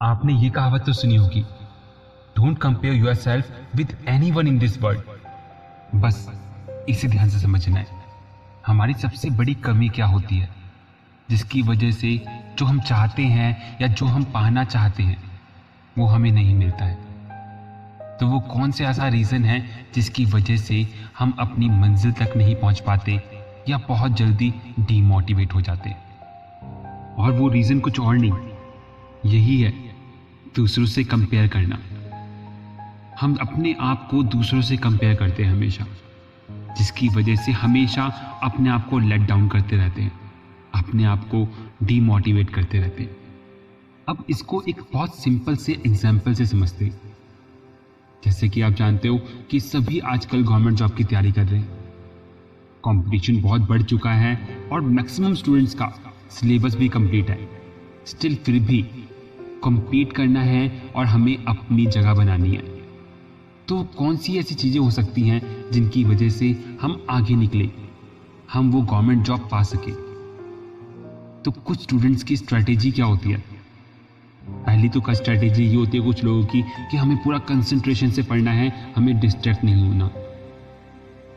आपने ये कहावत तो सुनी होगी, don't compare your self with any one in this world. बस इसे ध्यान से समझना है, हमारी सबसे बड़ी कमी क्या होती है, जिसकी वजह से जो हम चाहते हैं या जो हम पाना चाहते हैं वो हमें नहीं मिलता है। तो वो कौन से ऐसा रीज़न है जिसकी वजह से हम अपनी मंजिल तक नहीं पहुंच पाते या बहुत जल्दी डीमोटिवेट हो जाते हैं। और वो रीज़न कुछ और नहीं, यही है दूसरों से कंपेयर करना। हम अपने आप को दूसरों से कंपेयर करते हैं हमेशा, जिसकी वजह से हमेशा अपने आप को लेट डाउन करते रहते हैं, अपने आप को डीमोटिवेट करते रहते हैं। अब इसको एक बहुत सिंपल से एग्जाम्पल से समझते हैं। जैसे कि आप जानते हो कि सभी आजकल गवर्नमेंट जॉब की तैयारी कर रहे हैं, कंपटीशन बहुत बढ़ चुका है और मैक्सिमम स्टूडेंट्स का सिलेबस भी कंप्लीट है। स्टिल फिर भी compete करना है और हमें अपनी जगह बनानी है। तो कौन सी ऐसी चीज़ें हो सकती हैं जिनकी वजह से हम आगे निकले, हम वो गवर्नमेंट जॉब पा सके। तो कुछ स्टूडेंट्स की स्ट्रैटेजी क्या होती है? पहली तो स्ट्रैटेजी ये होती है कुछ लोगों की कि हमें पूरा कंसंट्रेशन से पढ़ना है, हमें डिस्ट्रैक्ट नहीं होना।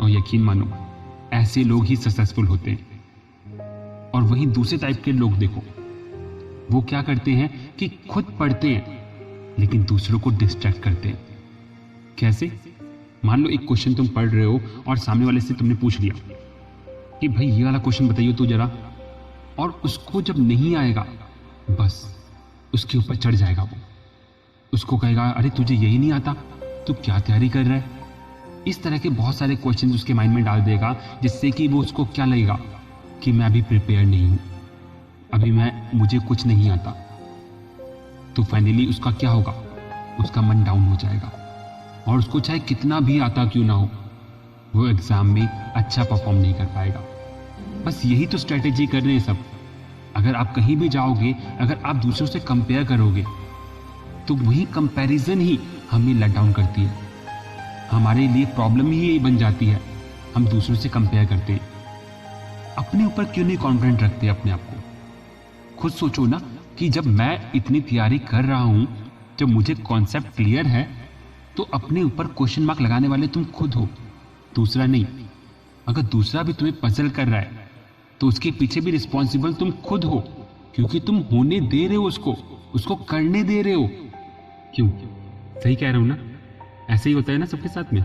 और यकीन मानो ऐसे लोग ही सक्सेसफुल होते हैं। और वहीं दूसरे टाइप के लोग देखो, वो क्या करते हैं कि खुद पढ़ते हैं लेकिन दूसरों को डिस्ट्रैक्ट करते हैं। कैसे? मान लो एक क्वेश्चन तुम पढ़ रहे हो और सामने वाले से तुमने पूछ लिया कि भाई ये वाला क्वेश्चन बताइए तो जरा, और उसको जब नहीं आएगा बस उसके ऊपर चढ़ जाएगा। वो उसको कहेगा अरे तुझे यही नहीं आता, तू क्या तैयारी कर रहा है। इस तरह के बहुत सारे क्वेश्चन उसके माइंड में डाल देगा, जिससे कि वो उसको क्या लगेगा कि मैं अभी प्रिपेयर नहीं हूं, अभी मुझे कुछ नहीं आता। तो फाइनली उसका क्या होगा, उसका मन डाउन हो जाएगा और उसको चाहे कितना भी आता क्यों ना हो, वो एग्जाम में अच्छा परफॉर्म नहीं कर पाएगा। बस यही तो स्ट्रेटेजी कर रहे हैं सब। अगर आप कहीं भी जाओगे, अगर आप दूसरों से कंपेयर करोगे तो वही कंपैरिजन ही हमें लेट डाउन करती है, हमारे लिए प्रॉब्लम ही यही बन जाती है। हम दूसरों से कंपेयर करते हैं, अपने ऊपर क्यों नहीं कॉन्फिडेंट रखते अपने आप को। खुद सोचो ना कि जब मैं इतनी तैयारी कर रहा हूं, जब मुझे कॉन्सेप्ट क्लियर है, तो अपने ऊपर क्वेश्चन मार्क लगाने वाले तुम खुद हो, दूसरा नहीं। अगर दूसरा भी तुम्हें पजल कर रहा है तो उसके पीछे भी रिस्पॉन्सिबल तुम खुद हो, क्योंकि तुम होने दे रहे हो उसको करने दे रहे हो। क्यों? सही कह रहा हूं ना? ऐसे ही होता है ना सबके साथ में।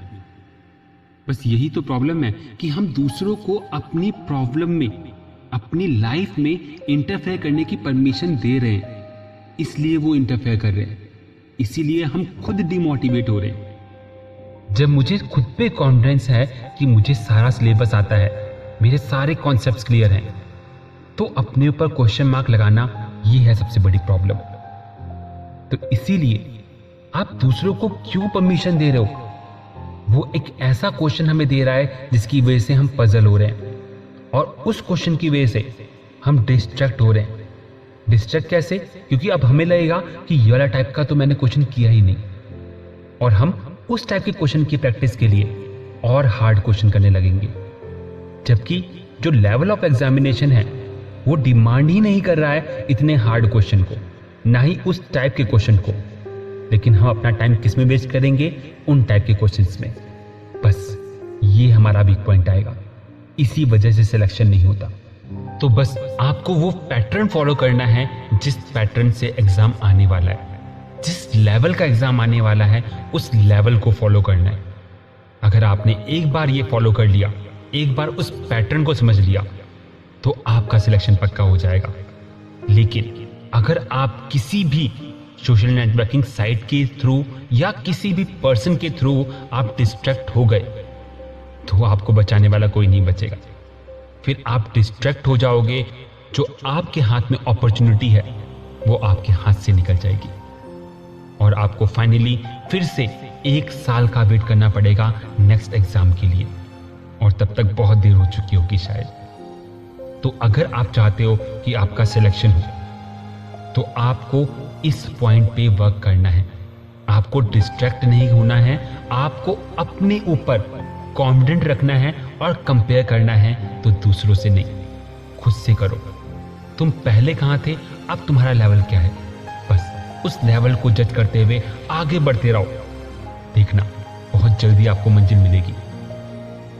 बस यही तो प्रॉब्लम है कि हम दूसरों को अपनी प्रॉब्लम में, अपनी लाइफ में इंटरफेयर करने की परमिशन दे रहे हैं, इसलिए वो इंटरफेयर कर रहे हैं, इसीलिए हम खुद डिमोटिवेट हो रहे हैं। जब मुझे खुद पे कॉन्फिडेंस है कि मुझे सारा सिलेबस आता है, मेरे सारे कॉन्सेप्ट्स क्लियर हैं, तो अपने ऊपर क्वेश्चन मार्क लगाना ये है सबसे बड़ी प्रॉब्लम। तो इसीलिए आप दूसरों को क्यों परमिशन दे रहे हो? वो एक ऐसा क्वेश्चन हमें दे रहा है जिसकी वजह से हम पजल हो रहे हैं, और उस क्वेश्चन की वजह से हम डिस्ट्रैक्ट हो रहे हैं। डिस्ट्रैक्ट कैसे? क्योंकि अब हमें लगेगा कि ये वाला टाइप का तो मैंने क्वेश्चन किया ही नहीं, और हम उस टाइप के क्वेश्चन की प्रैक्टिस के लिए और हार्ड क्वेश्चन करने लगेंगे, जबकि जो लेवल ऑफ एग्जामिनेशन है वो डिमांड ही नहीं कर रहा है इतने हार्ड क्वेश्चन को, ना ही उस टाइप के क्वेश्चन को। लेकिन हम अपना टाइम किस में वेस्ट करेंगे? उन टाइप के क्वेश्चंस में। बस ये हमारा वीक पॉइंट आएगा, इसी वजह से सिलेक्शन नहीं होता। तो बस आपको वो पैटर्न फॉलो करना है जिस पैटर्न से एग्जाम आने वाला है, जिस लेवल का एग्जाम आने वाला है उस लेवल को फॉलो करना है। अगर आपने एक बार ये फॉलो कर लिया, एक बार उस पैटर्न को समझ लिया, तो आपका सिलेक्शन पक्का हो जाएगा। लेकिन अगर आप किसी भी सोशल नेटवर्किंग साइट के थ्रू या किसी भी पर्सन के थ्रू आप डिस्ट्रैक्ट हो गए, तो आपको बचाने वाला कोई नहीं बचेगा। फिर आप डिस्ट्रैक्ट हो जाओगे, जो आपके हाथ में अपॉर्चुनिटी है वो आपके हाथ से निकल जाएगी, और आपको फाइनली फिर से 1 साल का वेट करना पड़ेगा नेक्स्ट एग्जाम के लिए, और तब तक बहुत देर हो चुकी होगी शायद। तो अगर आप चाहते हो कि आपका सिलेक्शन हो, तो आपको इस पॉइंट पे वर्क करना है। आपको डिस्ट्रैक्ट नहीं होना है, आपको अपने ऊपर कॉन्फिडेंट रखना है और कंपेयर करना है तो दूसरों से नहीं, खुद से करो। तुम पहले कहाँ थे, अब तुम्हारा लेवल क्या है, बस उस लेवल को जज करते हुए आगे बढ़ते रहो। देखना बहुत जल्दी आपको मंजिल मिलेगी।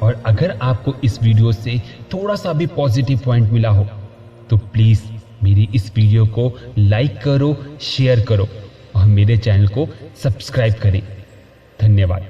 और अगर आपको इस वीडियो से थोड़ा सा भी पॉजिटिव पॉइंट मिला हो तो प्लीज मेरी इस वीडियो को लाइक करो, शेयर करो और मेरे चैनल को सब्सक्राइब करें। धन्यवाद।